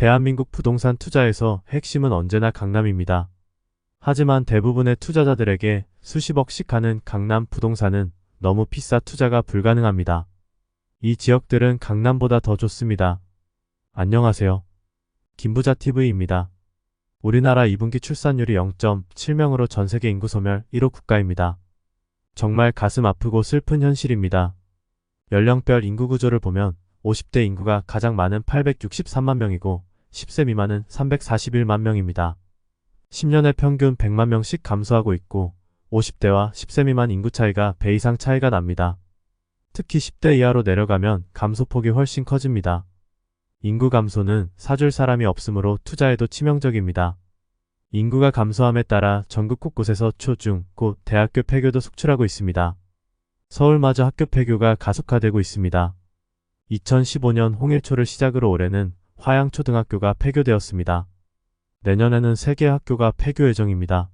대한민국 부동산 투자에서 핵심은 언제나 강남입니다. 하지만 대부분의 투자자들에게 수십억씩 하는 강남 부동산은 너무 비싸 투자가 불가능합니다. 이 지역들은 강남보다 더 좋습니다. 안녕하세요. 김부자TV입니다. 우리나라 2분기 출산율이 0.7명으로 전세계 인구 소멸 1호 국가입니다. 정말 가슴 아프고 슬픈 현실입니다. 연령별 인구 구조를 보면 50대 인구가 가장 많은 863만 명이고 10세 미만은 341만 명입니다. 10년에 평균 100만 명씩 감소하고 있고 50대와 10세 미만 인구 차이가 배 이상 차이가 납니다. 특히 10대 이하로 내려가면 감소폭이 훨씬 커집니다. 인구 감소는 사줄 사람이 없으므로 투자에도 치명적입니다. 인구가 감소함에 따라 전국 곳곳에서 초, 중, 고, 대학교 폐교도 속출하고 있습니다. 서울마저 학교 폐교가 가속화되고 있습니다. 2015년 홍일초를 시작으로 올해는 화양초등학교가 폐교되었습니다. 내년에는 3개 학교가 폐교 예정입니다.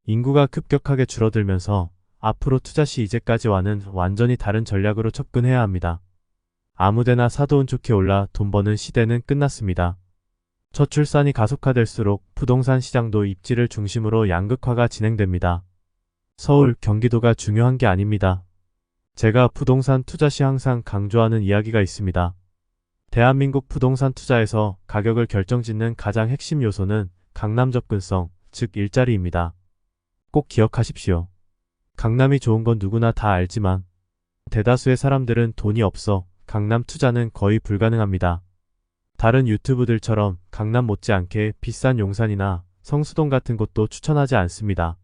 인구가 급격하게 줄어들면서 앞으로 투자 시 이제까지와는 완전히 다른 전략으로 접근해야 합니다. 아무데나 사돈 좋게 올라 돈 버는 시대는 끝났습니다. 저출산이 가속화될수록 부동산 시장도 입지를 중심으로 양극화가 진행됩니다. 서울, 경기도가 중요한 게 아닙니다. 제가 부동산 투자 시 항상 강조하는 이야기가 있습니다. 대한민국 부동산 투자에서 가격을 결정짓는 가장 핵심 요소는 강남 접근성, 즉 일자리입니다. 꼭 기억하십시오. 강남이 좋은 건 누구나 다 알지만 대다수의 사람들은 돈이 없어 강남 투자는 거의 불가능합니다. 다른 유튜브들처럼 강남 못지않게 비싼 용산이나 성수동 같은 곳도 추천하지 않습니다.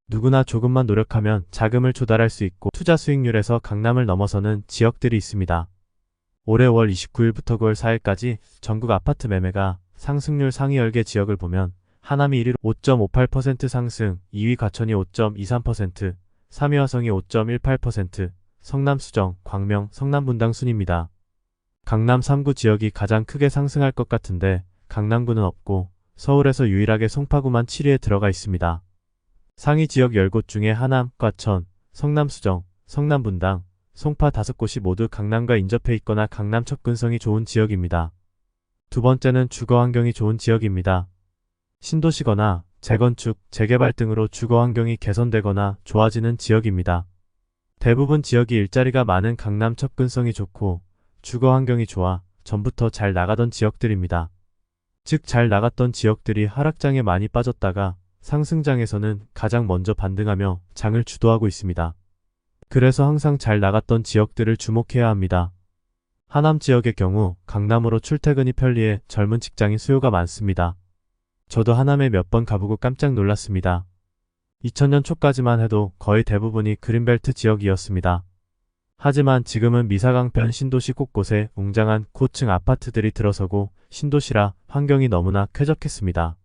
누구나 조금만 노력하면 자금을 조달할 수 있고 투자 수익률에서 강남을 넘어서는 지역들이 있습니다. 올해 5월 29일부터 9월 4일까지 전국 아파트 매매가 상승률 상위 10개 지역을 보면 하남이 1위로 5.58% 상승, 2위 과천이 5.23%, 3위 화성이 5.18%, 성남 수정, 광명, 성남 분당 순입니다. 강남 3구 지역이 가장 크게 상승할 것 같은데 강남구는 없고 서울에서 유일하게 송파구만 7위에 들어가 있습니다. 상위 지역 10곳 중에 하남, 과천, 성남 수정, 성남 분당, 송파 5곳이 모두 강남과 인접해 있거나 강남 접근성이 좋은 지역입니다. 두 번째는 주거 환경이 좋은 지역입니다. 신도시거나 재건축, 재개발 등으로 주거 환경이 개선되거나 좋아지는 지역입니다. 대부분 지역이 일자리가 많은 강남 접근성이 좋고 주거 환경이 좋아 전부터 잘 나가던 지역들입니다. 즉 잘 나갔던 지역들이 하락장에 많이 빠졌다가 상승장에서는 가장 먼저 반등하며 장을 주도하고 있습니다. 그래서 항상 잘 나갔던 지역들을 주목해야 합니다. 하남 지역의 경우 강남으로 출퇴근이 편리해 젊은 직장인 수요가 많습니다. 저도 하남에 몇 번 가보고 깜짝 놀랐습니다. 2000년 초까지만 해도 거의 대부분이 그린벨트 지역이었습니다. 하지만 지금은 미사강변 신도시 곳곳에 웅장한 고층 아파트들이 들어서고 신도시라 환경이 너무나 쾌적했습니다.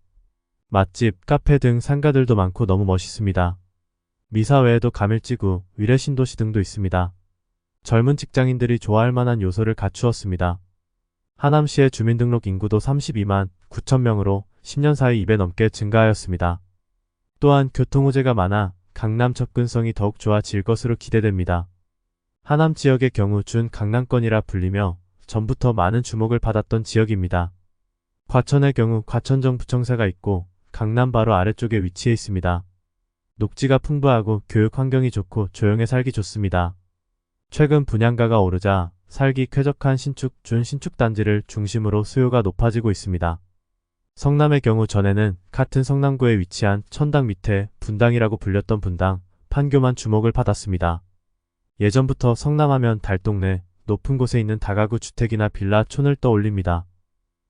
맛집, 카페 등 상가들도 많고 너무 멋있습니다. 미사 외에도 가밀지구, 위례신도시 등도 있습니다. 젊은 직장인들이 좋아할 만한 요소를 갖추었습니다. 하남시의 주민등록 인구도 32만 9천명으로 10년 사이 2배 넘게 증가하였습니다. 또한 교통호재가 많아 강남 접근성이 더욱 좋아질 것으로 기대됩니다. 하남 지역의 경우 준 강남권이라 불리며 전부터 많은 주목을 받았던 지역입니다. 과천의 경우 과천정부청사가 있고 강남 바로 아래쪽에 위치해 있습니다. 녹지가 풍부하고 교육 환경이 좋고 조용해 살기 좋습니다. 최근 분양가가 오르자 살기 쾌적한 신축, 준신축 단지를 중심으로 수요가 높아지고 있습니다. 성남의 경우 전에는 같은 성남구에 위치한 천당 밑에 분당이라고 불렸던 분당, 판교만 주목을 받았습니다. 예전부터 성남하면 달동네, 높은 곳에 있는 다가구 주택이나 빌라촌을 떠올립니다.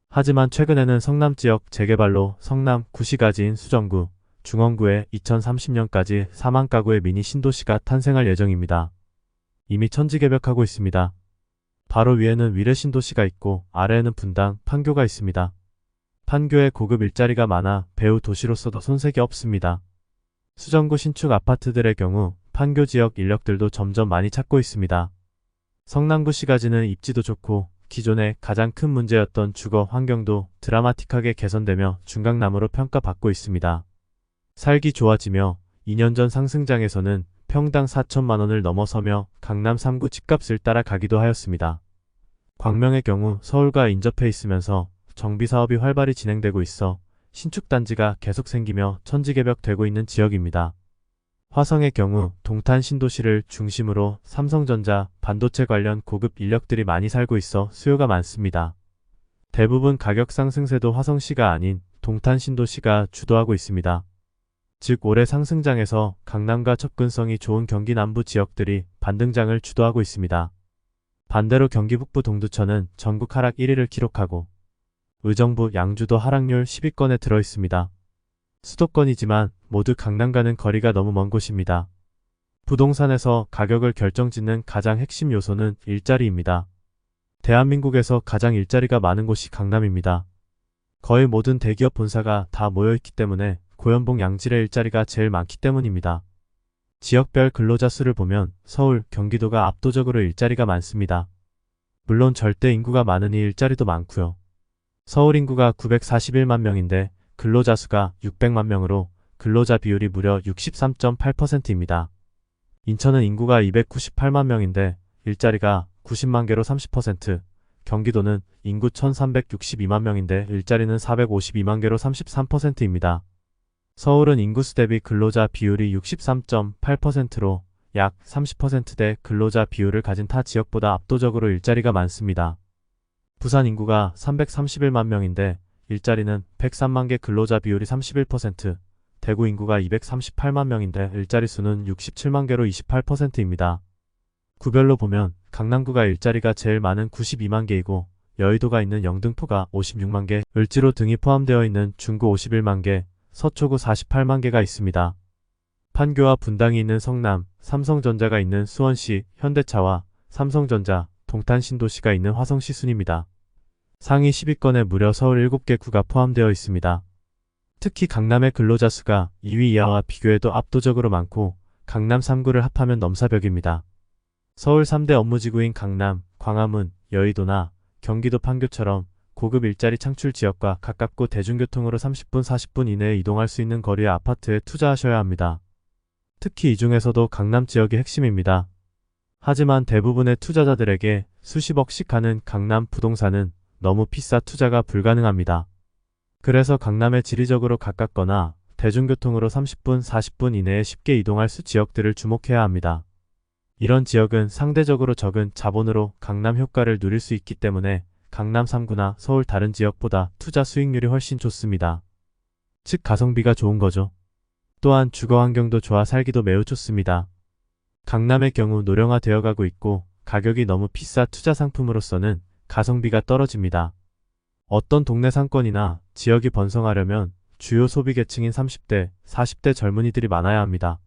하지만 최근에는 성남 지역 재개발로 성남 구시가 지인 수정구, 중원구에 2030년까지 4만 가구의 미니 신도시가 탄생할 예정입니다. 이미 천지개벽하고 있습니다. 바로 위에는 위례 신도시가 있고 아래에는 분당, 판교가 있습니다. 판교에 고급 일자리가 많아 배우 도시로서도 손색이 없습니다. 수정구 신축 아파트들의 경우 판교 지역 인력들도 점점 많이 찾고 있습니다. 성남구 시가지는 입지도 좋고 기존에 가장 큰 문제였던 주거 환경도 드라마틱하게 개선되며 중강남으로 평가받고 있습니다. 살기 좋아지며 2년 전 상승장에서는 평당 4천만원을 넘어서며 강남 3구 집값을 따라가기도 하였습니다. 광명의 경우 서울과 인접해 있으면서 정비 사업이 활발히 진행되고 있어 신축 단지가 계속 생기며 천지개벽되고 있는 지역입니다. 화성의 경우 동탄 신도시를 중심으로 삼성전자, 반도체 관련 고급 인력들이 많이 살고 있어 수요가 많습니다. 대부분 가격 상승세도 화성시가 아닌 동탄 신도시가 주도하고 있습니다. 즉 올해 상승장에서 강남과 접근성이 좋은 경기 남부 지역들이 반등장을 주도하고 있습니다. 반대로 경기 북부 동두천은 전국 하락 1위를 기록하고 의정부, 양주도 하락률 10위권에 들어있습니다. 수도권이지만 모두 강남과는 거리가 너무 먼 곳입니다. 부동산에서 가격을 결정짓는 가장 핵심 요소는 일자리입니다. 대한민국에서 가장 일자리가 많은 곳이 강남입니다. 거의 모든 대기업 본사가 다 모여있기 때문에 고연봉 양질의 일자리가 제일 많기 때문입니다. 지역별 근로자 수를 보면 서울, 경기도가 압도적으로 일자리가 많습니다. 물론 절대 인구가 많으니 일자리도 많고요. 서울 인구가 941만 명인데 근로자 수가 600만 명으로 근로자 비율이 무려 63.8%입니다. 인천은 인구가 298만 명인데 일자리가 90만 개로 30%, 경기도는 인구 1362만 명인데 일자리는 452만 개로 33%입니다. 서울은 인구수 대비 근로자 비율이 63.8%로 약 30%대 근로자 비율을 가진 타 지역보다 압도적으로 일자리가 많습니다. 부산 인구가 331만 명인데 일자리는 103만 개 근로자 비율이 31%, 대구 인구가 238만 명인데 일자리 수는 67만 개로 28%입니다. 구별로 보면 강남구가 일자리가 제일 많은 92만 개이고 여의도가 있는 영등포가 56만 개, 을지로 등이 포함되어 있는 중구 51만 개, 서초구 48만 개가 있습니다. 판교와 분당이 있는 성남, 삼성전자가 있는 수원시, 현대차와 삼성전자, 동탄 신도시가 있는 화성시 순입니다. 상위 10위권에 무려 서울 7개 구가 포함되어 있습니다. 특히 강남의 근로자 수가 2위 이하와 비교해도 압도적으로 많고 강남 3구를 합하면 넘사벽입니다. 서울 3대 업무지구인 강남, 광화문, 여의도나 경기도 판교처럼 고급 일자리 창출 지역과 가깝고 대중교통으로 30분 40분 이내에 이동할 수 있는 거리의 아파트에 투자하셔야 합니다. 특히 이 중에서도 강남 지역이 핵심입니다. 하지만 대부분의 투자자들에게 수십억씩 하는 강남 부동산은 너무 비싸 투자가 불가능합니다. 그래서 강남에 지리적으로 가깝거나 대중교통으로 30분 40분 이내에 쉽게 이동할 수 지역들을 주목해야 합니다. 이런 지역은 상대적으로 적은 자본으로 강남 효과를 누릴 수 있기 때문에 강남 3구나 서울 다른 지역보다 투자 수익률이 훨씬 좋습니다. 즉 가성비가 좋은 거죠. 또한 주거 환경도 좋아 살기도 매우 좋습니다. 강남의 경우 노령화 되어가고 있고 가격이 너무 비싸 투자 상품으로서는 가성비가 떨어집니다. 어떤 동네 상권이나 지역이 번성하려면 주요 소비계층인 30대, 40대 젊은이들이 많아야 합니다.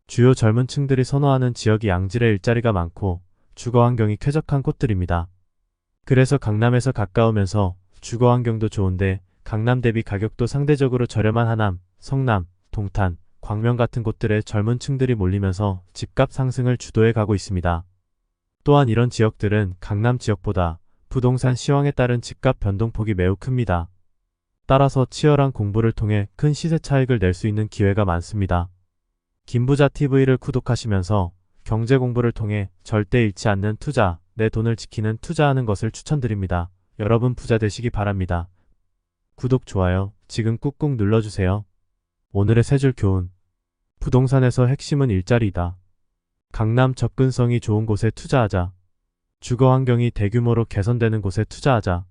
주요 젊은 층들이 선호하는 지역이 양질의 일자리가 많고 주거 환경이 쾌적한 곳들입니다. 그래서 강남에서 가까우면서 주거 환경도 좋은데 강남 대비 가격도 상대적으로 저렴한 하남, 성남, 동탄, 광명 같은 곳들에 젊은 층들이 몰리면서 집값 상승을 주도해 가고 있습니다. 또한 이런 지역들은 강남 지역보다 부동산 시황에 따른 집값 변동폭이 매우 큽니다. 따라서 치열한 공부를 통해 큰 시세 차익을 낼 수 있는 기회가 많습니다. 김부자TV를 구독하시면서 경제 공부를 통해 절대 잃지 않는 투자, 내 돈을 지키는 투자하는 것을 추천드립니다. 여러분 부자 되시기 바랍니다. 구독, 좋아요 지금 꾹꾹 눌러주세요. 오늘의 세 줄 교훈. 부동산에서 핵심은 일자리이다. 강남 접근성이 좋은 곳에 투자하자. 주거 환경이 대규모로 개선되는 곳에 투자하자.